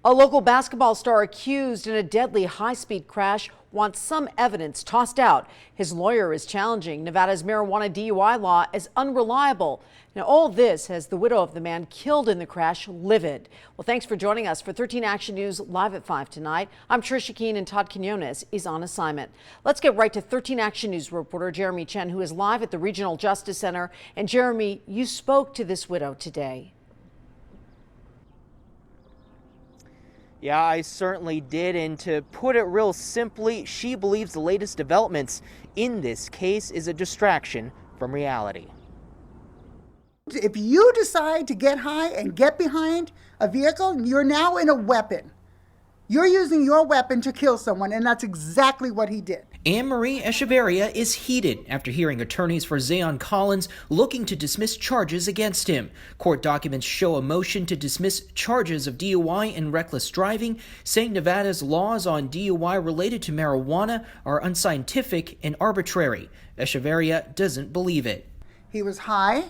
A local basketball star accused in a deadly high-speed crash wants some evidence tossed out. His lawyer is challenging Nevada's marijuana DUI law as unreliable. Now, all this has the widow of the man killed in the crash livid. Well, thanks for joining us for 13 Action News live at 5 tonight. I'm Tricia Keene and Todd Quinones is on assignment. Let's get right to 13 Action News reporter Jeremy Chen, who is live at the Regional Justice Center. And Jeremy, you spoke to this widow today. Yeah, I certainly did, and to put it real simply, she believes the latest developments in this case is a distraction from reality. If you decide to get high and get behind a vehicle, you're now in a weapon. You're using your weapon to kill someone, and that's exactly what he did. Anne-Marie Echeverria is heated after hearing attorneys for Zaon Collins looking to dismiss charges against him. Court documents show a motion to dismiss charges of DUI and reckless driving, saying Nevada's laws on DUI related to marijuana are unscientific and arbitrary. Echeverria doesn't believe it. He was high,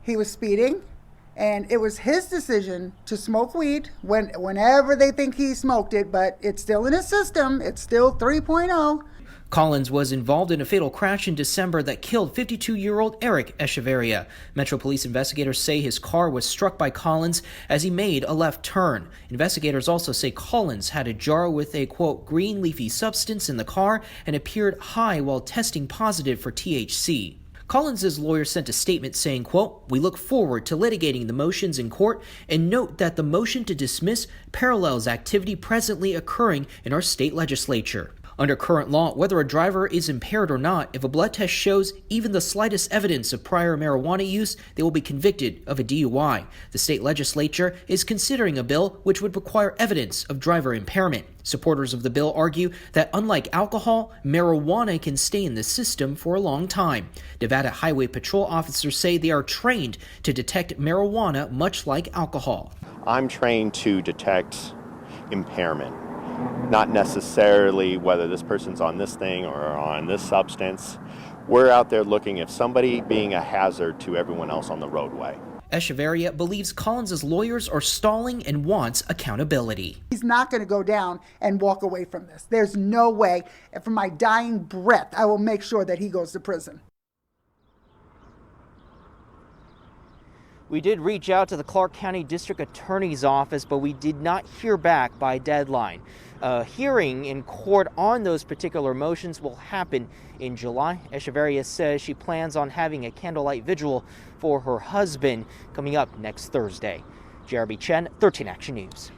he was speeding, and it was his decision to smoke weed whenever they think he smoked it, but it's still in his system. It's still 3.0. Collins was involved in a fatal crash in December that killed 52-year-old Eric Echeverria. Metro Police investigators say his car was struck by Collins as he made a left turn. Investigators also say Collins had a jar with a, quote, green leafy substance in the car and appeared high while testing positive for THC. Collins' lawyer sent a statement saying, quote, "We look forward to litigating the motions in court and note that the motion to dismiss parallels activity presently occurring in our state legislature." Under current law, whether a driver is impaired or not, if a blood test shows even the slightest evidence of prior marijuana use, they will be convicted of a DUI. The state legislature is considering a bill which would require evidence of driver impairment. Supporters of the bill argue that unlike alcohol, marijuana can stay in the system for a long time. Nevada Highway Patrol officers say they are trained to detect marijuana much like alcohol. I'm trained to detect impairment. Not necessarily whether this person's on this thing or on this substance. We're out there looking at somebody being a hazard to everyone else on the roadway. Echeverria believes Collins' lawyers are stalling and wants accountability. He's not going to go down and walk away from this. There's no way. And for my dying breath, I will make sure that he goes to prison. We did reach out to the Clark County District Attorney's Office, but we did not hear back by deadline. A hearing in court on those particular motions will happen in July. Echeverria says she plans on having a candlelight vigil for her husband coming up next Thursday. Jeremy Chen, 13 Action News.